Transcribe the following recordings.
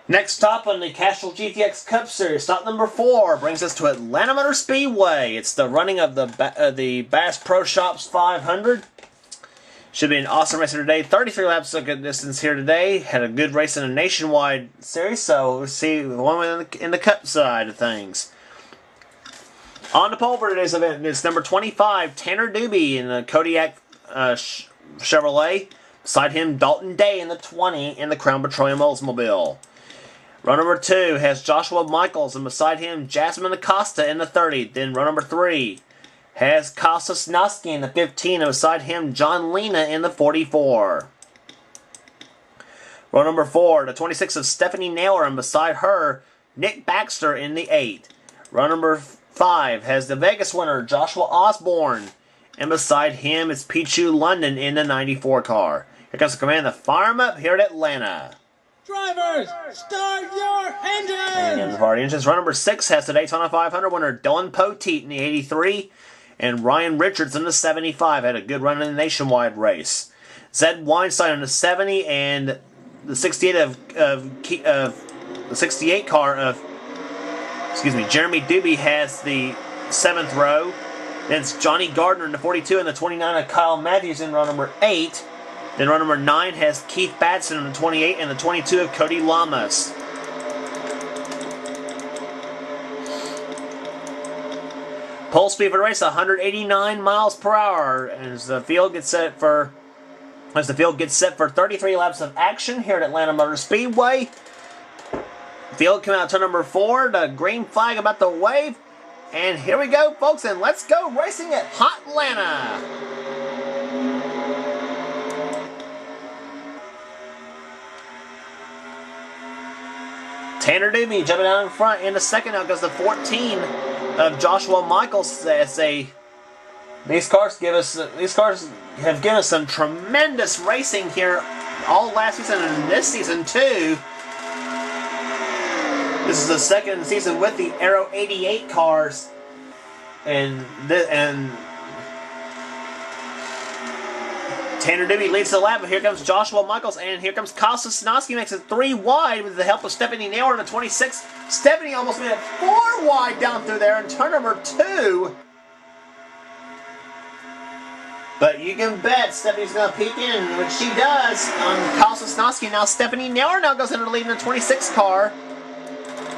Next stop on the Castrol GTX Cup Series, stop number 4, brings us to Atlanta Motor Speedway. It's the running of the Bass Pro Shops 500. Should be an awesome race today. 33 laps of good distance here today. Had a good race in a nationwide series, so we'll see the one in the Cup side of things. On the pole for today's event is number 25, Tanner Doobie in the Kodiak Chevrolet. Beside him, Dalton Day in the 20 in the Crown Petroleum Oldsmobile. Row number 2 has Joshua Michaels, and beside him, Jasmine Acosta in the 30. Then row number 3 has Costa Snosky in the 15, and beside him, John Lena in the 44. Row number 4, the 26 of Stephanie Naylor, and beside her, Nick Baxter in the 8. Row number 5 has the Vegas winner, Joshua Osborne, and beside him, it's Pichu London in the 94 car. Here comes the command to fire him up here at Atlanta. Drivers, start your engines! And our engines. Row number 6 has the Daytona 500 winner Dylan Poteet in the 83, and Ryan Richards in the 75. Had a good run in the nationwide race. Zed Weinstein in the 70, and the 68 the 68 car of Jeremy Doobie has the 7th row. Then it's Johnny Gardner in the 42, and the 29 of Kyle Matthews in row number 8. Then row number 9 has Keith Batson in the 28, and the 22 of Cody Lamas. Pole speed for the race, 189 miles per hour, as the field gets set for 33 laps of action here at Atlanta Motor Speedway. Field coming out to number 4, the green flag about to wave, and here we go, folks, and let's go racing at Hot Atlanta. Tanner Doobie jumping down in front. In the second, now goes the 14 of Joshua Michaels. These cars have given us some tremendous racing here all last season and this season too. This is the second season with the Aero 88 cars, and Tanner Doobie leads the lap, but here comes Joshua Michaels, and here comes Costa Snosky, makes it 3 wide with the help of Stephanie Naylor in the 26. Stephanie almost made it 4 wide down through there in turn number 2. But you can bet Stephanie's going to peek in, which she does on Costa Snosky. Now Stephanie Naylor now goes into the lead in the 26 car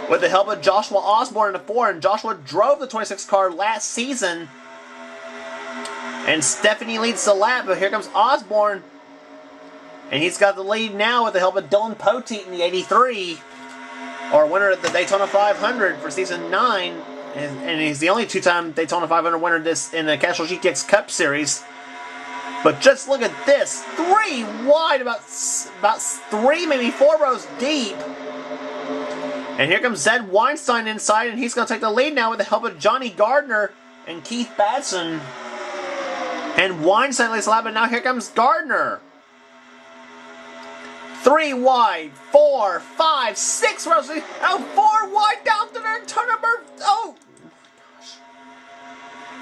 with the help of Joshua Osborne in the 4, and Joshua drove the 26 car last season. And Stephanie leads the lap, but here comes Osborne. And he's got the lead now with the help of Dylan Poteet in the 83. Our winner at the Daytona 500 for season 9. And he's the only 2-time Daytona 500 winner in the Castrol GTX Cup Series. But just look at this. 3 wide, about 3, maybe 4 rows deep. And here comes Zed Weinstein inside, and he's going to take the lead now with the help of Johnny Gardner and Keith Batson. And Weinstein leads the lap, and now here comes Gardner. 3 wide, 4, 5, 6 rows. Oh, 4 wide down to their turn number. Oh, gosh.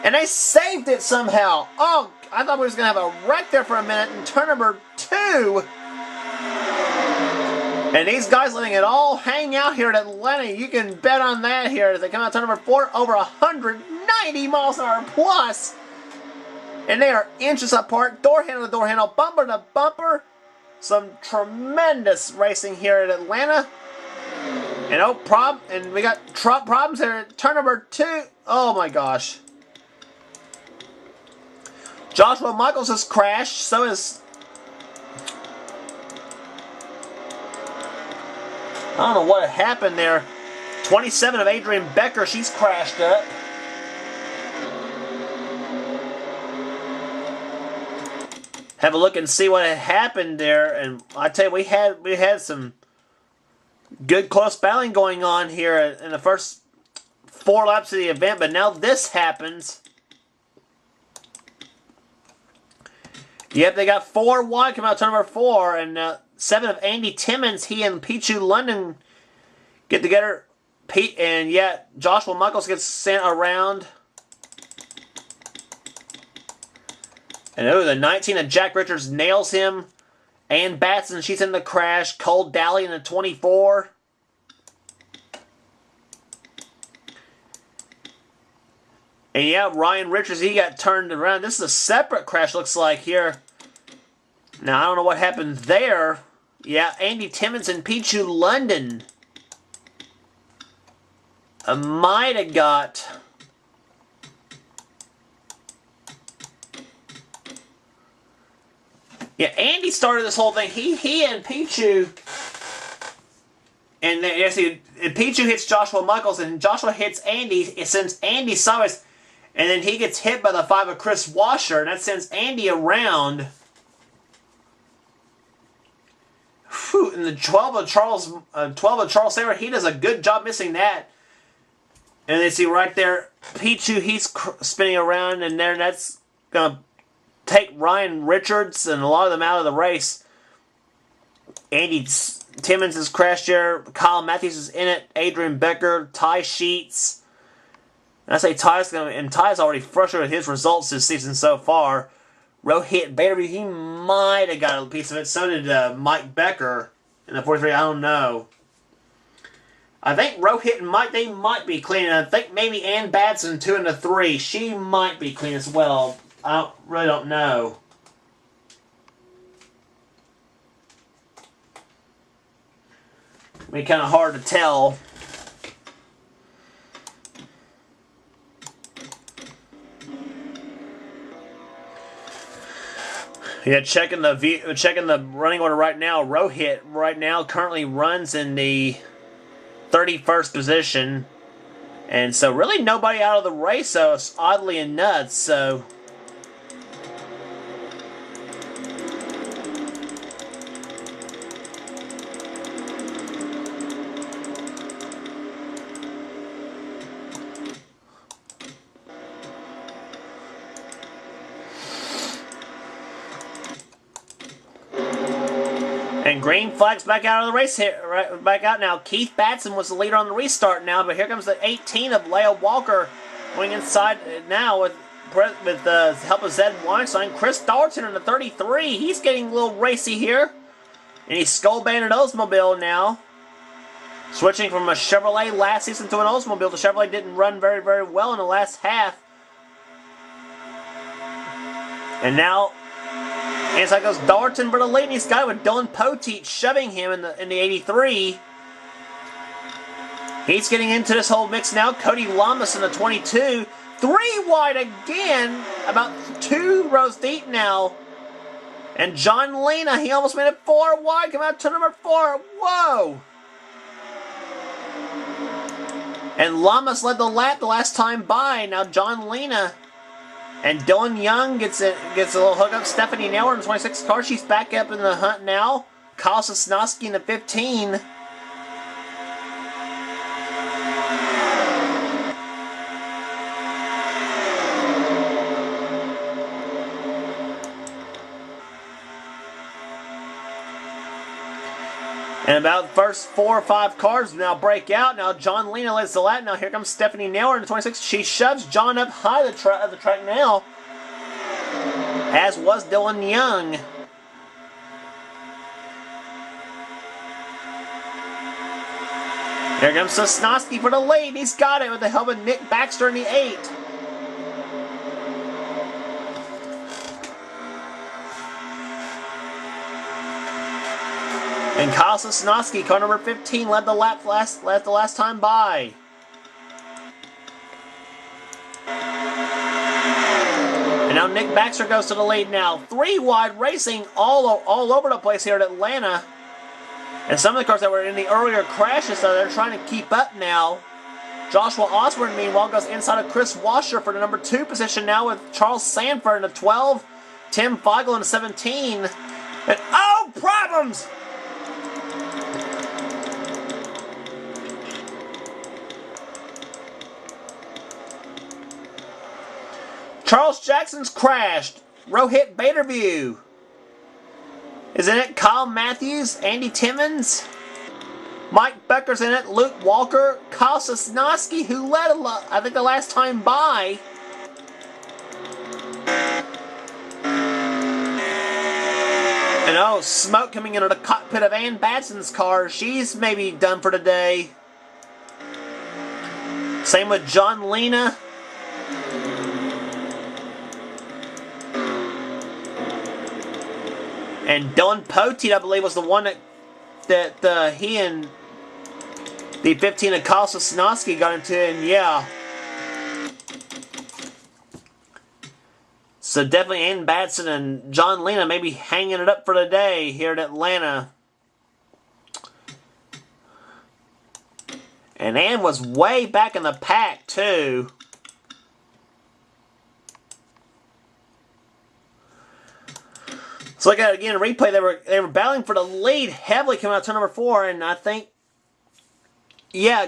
And they saved it somehow. Oh, I thought we was going to have a wreck there for a minute in turn number 2. And these guys letting it all hang out here at Atlanta. You can bet on that here as they come out to turn number 4, over 190 miles an hour plus. And they are inches apart, door handle to door handle, bumper to bumper. Some tremendous racing here at Atlanta. And we got problems here at turn number 2. Oh my gosh. Joshua Michaels has crashed, so is... I don't know what happened there. 27 of Adrian Becker, she's crashed up. Have a look and see what happened there, and I tell you, we had some good close battling going on here in the first 4 laps of the event, but now this happens. Yep, they got 4 wide coming out turn number 4, and 7 of Andy Timmons, he and Pichu London get together. And yet Joshua Michaels gets sent around. And the 19 of Jack Richards nails him. Ann Batson, she's in the crash. Cole Daly in the 24. And yeah, Ryan Richards, he got turned around. This is a separate crash, looks like, here. Now, I don't know what happened there. Yeah, Andy Timmons and Pichu London might have got... Yeah, Andy started this whole thing. He and Pichu... And then, yes, Pichu hits Joshua Michaels, and Joshua hits Andy. It sends Andy sideways. And then he gets hit by the 5 of Chris Washer, and that sends Andy around. Whew, and the 12 of Charles Saber, he does a good job missing that. And then see right there, Pichu, he's spinning around, and there that's going to take Ryan Richards and a lot of them out of the race. Andy Timmons has crashed there. Kyle Matthews is in it. Adrian Becker, Ty Sheets. And I say Ty's already frustrated with his results this season so far. Rohit Baderby, he might have got a piece of it. So did Mike Becker in the 43. I don't know. I think Rohit and Mike, they might be clean. And I think maybe Ann Batson, 2 and 3, she might be clean as well. I really don't know. I mean, kind of hard to tell. Yeah, checking the running order right now. Rohit right now currently runs in the 31st position, and so really nobody out of the race. So it's oddly enough. So. And green flag's back out of the race here, right back out now. Keith Batson was the leader on the restart now, but here comes the 18 of Leo Walker going inside now with the help of Zed Weinstein. Chris Dalton in the 33. He's getting a little racy here. And he's Skull Banded Oldsmobile now. Switching from a Chevrolet last season to an Oldsmobile. The Chevrolet didn't run very, very well in the last half. And now... inside goes Dalton for the lead, and he's got it with Dylan Poteet shoving him in the 83. He's getting into this whole mix now. Cody Lamas in the 22. 3 wide again, about 2 rows deep now. And John Lena, he almost made it 4 wide, come out to number 4. Whoa! And Lamas led the lap the last time by. Now John Lena and Dylan Young gets a little hookup. Stephanie Nauer in the 26 car. She's back up in the hunt now. Kyle Sosnowski in the 15. And about the first 4 or 5 cars now break out. Now John Lena leads the lap. Now here comes Stephanie Nauer in the 26. She shoves John up high of the track now. As was Dylan Young. Here comes Sosnowski for the lead. He's got it with the help of Nick Baxter in the 8. And Kyle Sosnowski, car number 15, led the last time by. And now Nick Baxter goes to the lead now. 3 wide racing all over the place here at Atlanta. And some of the cars that were in the earlier crashes, so they're trying to keep up now. Joshua Osborne, meanwhile, goes inside of Chris Washer for the number 2 position now with Charles Sanford in the 12. Tim Feigl in the 17. And, oh, problems! Charles Jackson's crashed. Rohit Baderview is in it. Kyle Matthews, Andy Timmons, Mike Becker's in it. Luke Walker, Kyle Sosnowski, who led I think the last time by. And oh, smoke coming into the cockpit of Ann Batson's car. She's maybe done for today. Same with John Lena. And Dylan Poteet, I believe, was the one that he and the 15 of Kyle Sosnowski got into, and yeah. So definitely Aiden Batson and John Lena maybe hanging it up for the day here at Atlanta. And Ann was way back in the pack, too. So look at it again, replay. They were battling for the lead heavily coming out of turn number 4, and I think, yeah,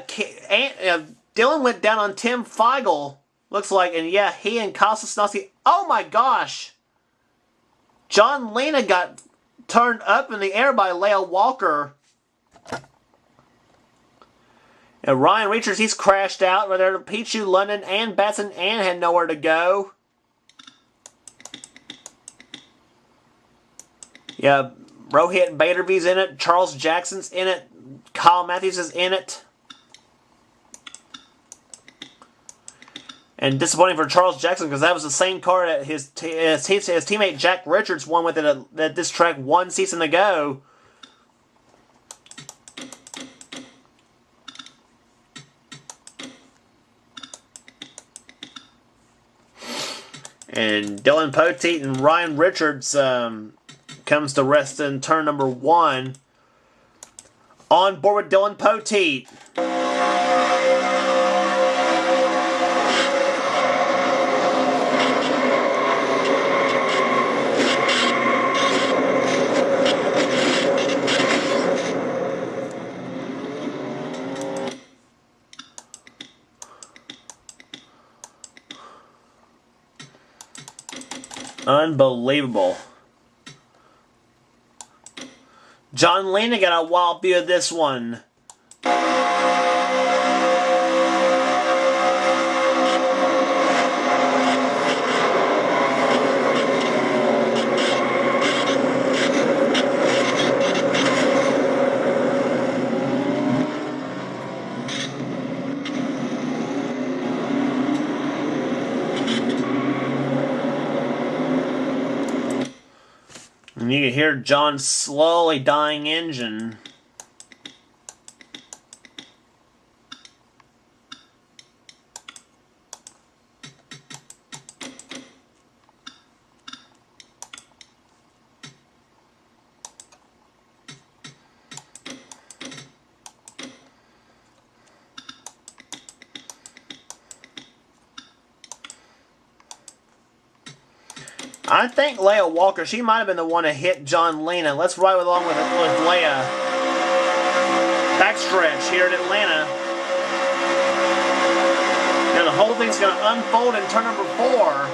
Dylan went down on Tim Feigl, looks like, and yeah, he and Kyle Sosnowski. Oh my gosh! John Lena got turned up in the air by Leah Walker. And Ryan Richards, he's crashed out. Right there, Pichu, London, and Batson, and had nowhere to go. Yeah, Rohit Baderby's in it. Charles Jackson's in it. Kyle Matthews is in it. And disappointing for Charles Jackson because that was the same car that his teammate Jack Richards won with it at this track 1 season ago. And Dylan Poteet and Ryan Richards comes to rest in turn number 1. On board with Dylan Poteet. Unbelievable. John Lena got a wild view of this one. And you can hear John's slowly dying engine. I think Leah Walker, she might have been the one that hit John Lena. Let's ride along with Leah. Backstretch here at Atlanta. Now the whole thing's going to unfold in turn number 4.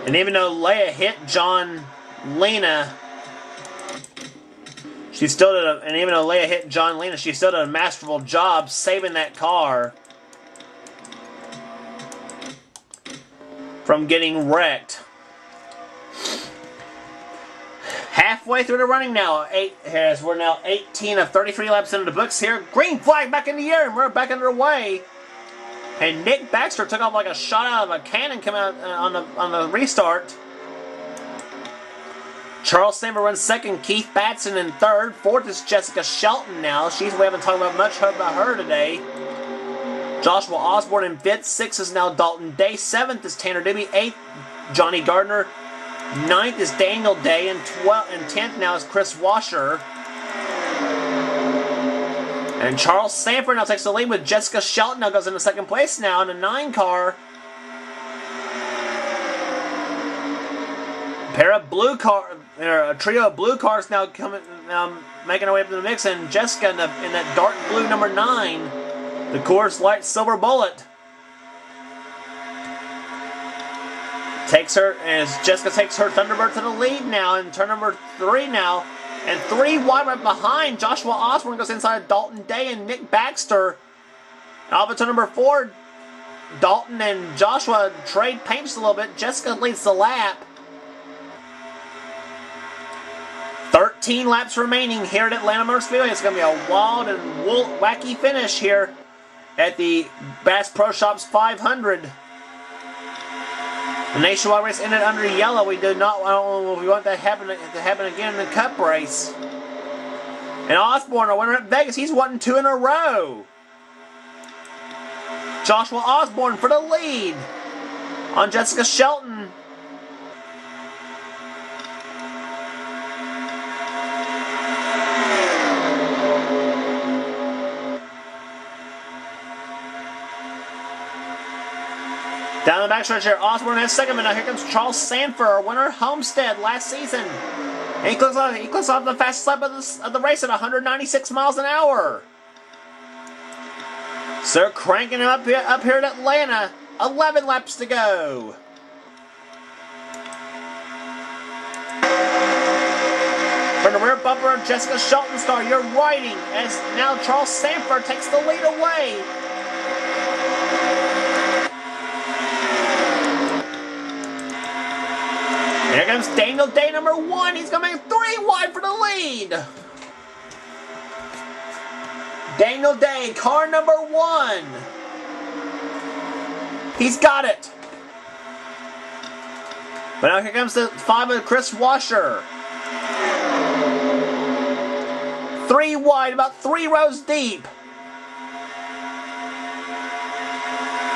And even though Leia hit John Lena, she still did she still did a masterful job saving that car from getting wrecked. Halfway through the running now, as we're now 18 of 33 laps into the books here. Green flag back in the air, and we're back underway. And Nick Baxter took off like a shot out of a cannon coming out on the restart. Charles Samber runs second. Keith Batson in third. Fourth is Jessica Shelton now. We haven't talked much about her today. Joshua Osborne in fifth. Sixth is now Dalton Day. Seventh is Tanner Doobie. Eighth, Johnny Gardner. Ninth is Daniel Day. And 10th now is Chris Washer. And Charles Sanford now takes the lead with Jessica Shelton now goes into second place now in a 9 car. A trio of blue cars now making their way up to the mix, and Jessica in that dark blue number 9, the Coors Light Silver Bullet. Jessica takes her Thunderbird to the lead now in turn number 3 now. And 3 wide right behind. Joshua Osborne goes inside Dalton Day and Nick Baxter. Off at turn number 4, Dalton and Joshua trade paint just a little bit. Jessica leads the lap. 13 laps remaining here at Atlanta Motor Speedway. It's going to be a wild and wacky finish here at the Bass Pro Shops 500. The nationwide race ended under yellow. We do not. I don't know if we want that to happen again in the Cup race. And Osborne, our winner at Vegas, he's won 2 in a row. Joshua Osborne for the lead on Jessica Shelton. Down the backstretch here, Osborne has second, but now here comes Charles Sanford, our winner, Homestead, last season. And he clicks off the fastest lap of the race at 196 miles an hour. So they're cranking him up here at Atlanta. 11 laps to go. From the rear bumper of Jessica Shelton's car, you're riding as now Charles Sanford takes the lead away. Here comes Daniel Day, number 1. He's going to make 3 wide for the lead. Daniel Day, car number 1. He's got it. But now here comes the 5 of Chris Washer. 3 wide, about 3 rows deep.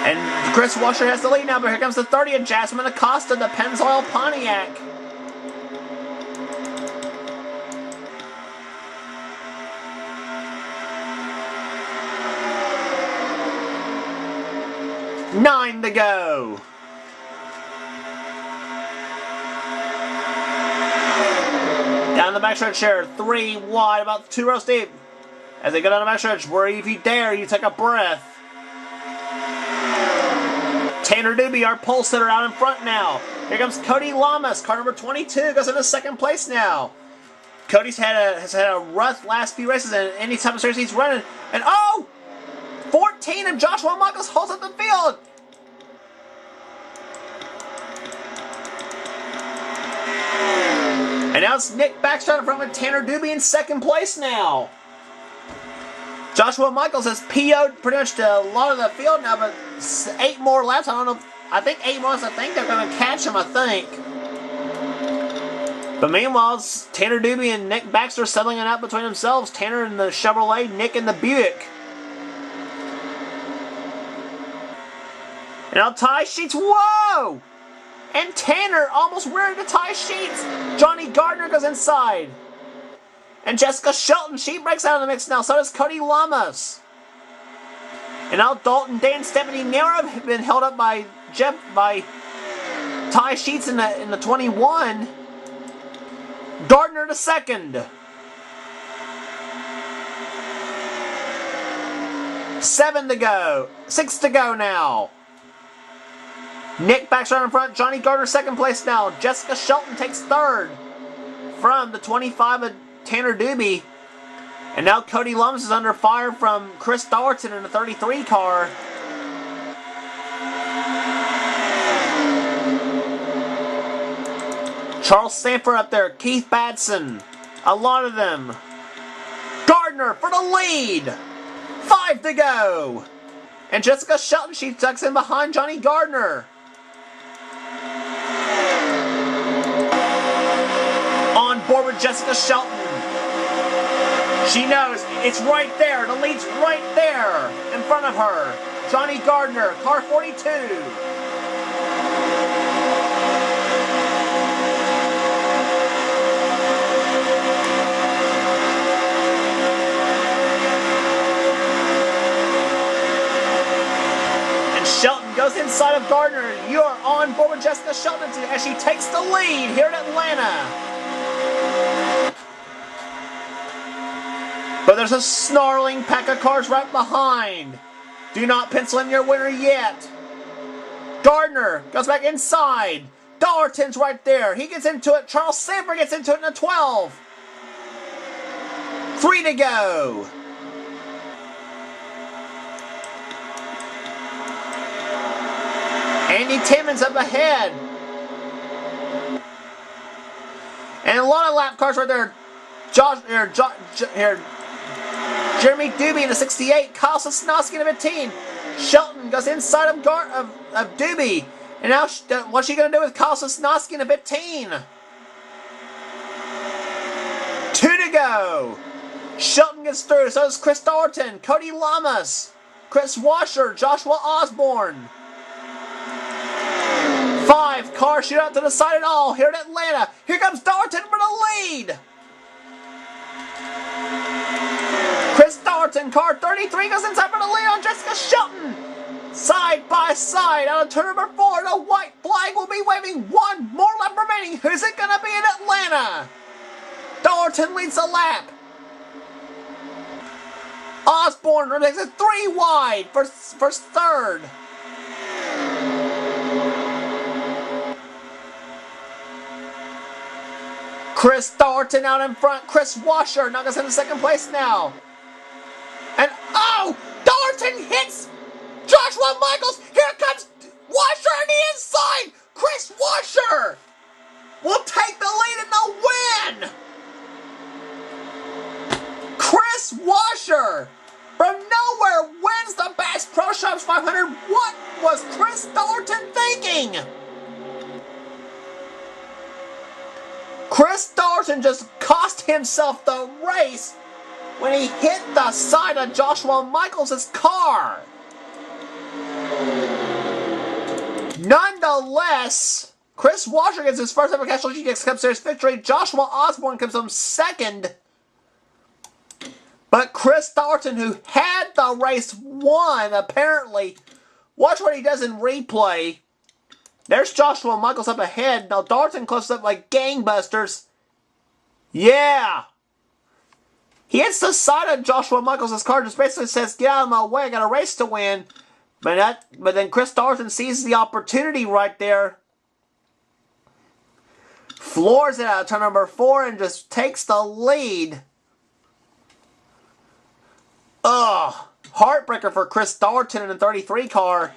And Chris Washer has the lead now, but here comes the 30 of Jasmine Acosta, the Pennzoil Pontiac. Nine to go. Down the backstretch here, 3 wide, about 2 rows deep. As they go down the backstretch, where if you dare, you take a breath. Tanner Doobie, our pole sitter, out in front now. Here comes Cody Lamas, car number 22, goes into second place now. Cody's has had a rough last few races, and any type of series he's running. And oh! 14 of Joshua Michaels holds up the field. And now it's Nick Baxter in front with Tanner Doobie in second place now. Joshua Michaels has PO'd pretty much a lot of the field now, but 8 more laps. I don't know. I think 8 more laps. I think they're going to catch him, I think. But meanwhile, it's Tanner Doobie and Nick Baxter settling it out between themselves. Tanner in the Chevrolet, Nick in the Buick. And now Ty Sheets. Whoa! And Tanner almost reared the Ty Sheets. Johnny Gardner goes inside. And Jessica Shelton, she breaks out of the mix now. So does Cody Lamas. And now Dalton, Dan, Stephanie Nero have been held up by Ty Sheets in the 21. Gardner to second. 7 to go. 6 to go now. Nick Baxter out in front. Johnny Gardner second place now. Jessica Shelton takes third from the 25 of Tanner Doobie. And now Cody Lums is under fire from Chris Dollerton in the 33 car. Charles Sanford up there. Keith Badson. A lot of them. Gardner for the lead. 5 to go. And Jessica Shelton, she tucks in behind Johnny Gardner. On board with Jessica Shelton. She knows it's right there. The lead's right there in front of her. Johnny Gardner, car 42. And Shelton goes inside of Gardner. You are on board with Jessica Shelton as she takes the lead here in Atlanta. But there's a snarling pack of cars right behind. Do not pencil in your winner yet. Gardner goes back inside. Dollerton's right there. He gets into it. Charles Sanford gets into it in the 12. 3 to go. Andy Timmons up ahead. And a lot of lap cars right there. Jeremy Doobie in the 68. Kyle Sosnowski in the 15. Shelton goes inside of Doobie. And now, what's she going to do with Kyle Sosnowski in the 15? 2 to go. Shelton gets through. So does Chris Thornton, Cody Lamas, Chris Washer, Joshua Osborne. 5 cars shoot out to the side at all here in Atlanta. Here comes Thornton for the lead. Chris Thornton, car 33, goes inside for the lead on Jessica Shelton. Side by side out of turn number 4. The white flag will be waving. 1 more lap remaining. Who's it going to be in Atlanta? Thornton leads the lap. Osborne makes it 3 wide for third. Chris Thornton out in front. Chris Washer now goes into second place now. And oh, Thornton hits Joshua Michaels. Here comes Washer on the inside. Chris Washer will take the lead in the win. Chris Washer from nowhere wins the Bass Pro Shops 500. What was Chris Thornton thinking? Chris Thornton just cost himself the race when he hit the side of Joshua Michaels' car. Nonetheless, Chris Washer gets his first ever Castrol GTX Cup Series victory. Joshua Osborne comes home second. But Chris Thornton, who had the race won, apparently, watch what he does in replay. There's Joshua Michaels up ahead. Now Thornton closes up like gangbusters. Yeah! He hits the side of Joshua Michaels' car, just basically says, get out of my way, I got a race to win. But then Chris Thornton sees the opportunity right there. Floors it out of turn number 4 and just takes the lead. Ugh. Heartbreaker for Chris Thornton in the 33 car.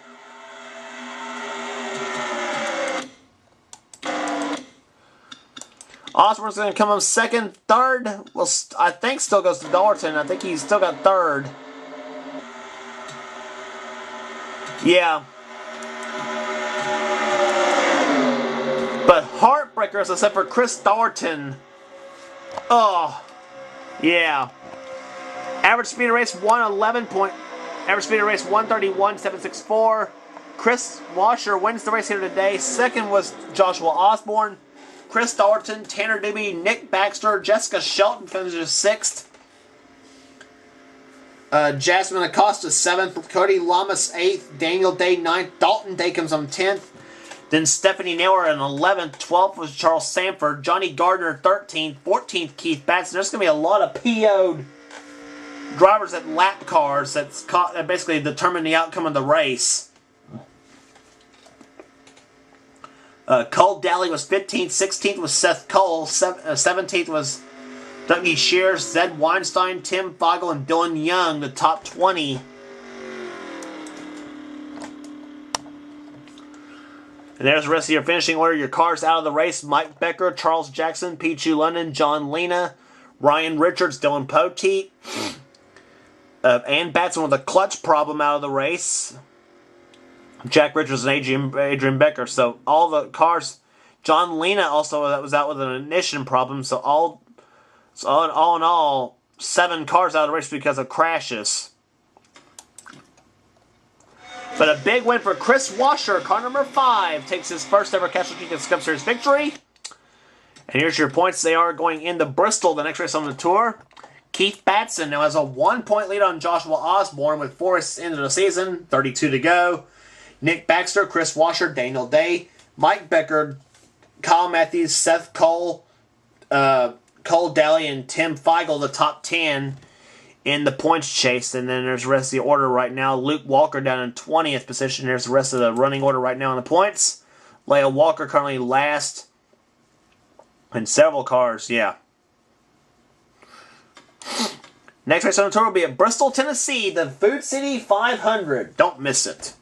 Osborne's going to come up second. Third, well, I think still goes to Thornton. I think he's still got third. Yeah. But heartbreaker, as I said, for Chris Thornton. Oh, yeah. Average speed of race 111 point. Average speed of race 131.764. Chris Washer wins the race here today. Second was Joshua Osborne. Chris Thornton, Tanner Doobie, Nick Baxter, Jessica Shelton finishes 6th. Jasmine Acosta 7th. Cody Lamas 8th. Daniel Day 9th. Dalton Day comes on 10th. Then Stephanie Naylor in 11th. 12th was Charles Sanford. Johnny Gardner 13th. 14th Keith Batson. There's going to be a lot of PO'd drivers at lap cars that basically determine the outcome of the race. Cole Daly was 15th. 16th was Seth Cole. 17th was Dougie Shears, Zed Weinstein, Tim Fogel, and Dylan Young, the top 20. And there's the rest of your finishing order. Your cars out of the race: Mike Becker, Charles Jackson, Pichu London, John Lena, Ryan Richards, Dylan Poteet, Ann Batson with a clutch problem out of the race. Jack Richards and Adrian Becker. So all the cars. John Lena also that was out with an ignition problem. So all in all, 7 cars out of the race because of crashes. But a big win for Chris Washer. Car number 5 takes his first ever Castrol GTX Cup Series victory. And here's your points. They are going into Bristol, the next race on the tour. Keith Batson now has a 1-point lead on Joshua Osborne with 4 races into the season. 32 to go. Nick Baxter, Chris Washer, Daniel Day, Mike Becker, Kyle Matthews, Seth Cole, Cole Daly, and Tim Feigl, the top 10 in the points chase. And then there's the rest of the order right now. Luke Walker down in 20th position. There's the rest of the running order right now in the points. Leia Walker currently last. And several cars, yeah. Next race on the tour will be at Bristol, Tennessee, the Food City 500. Don't miss it.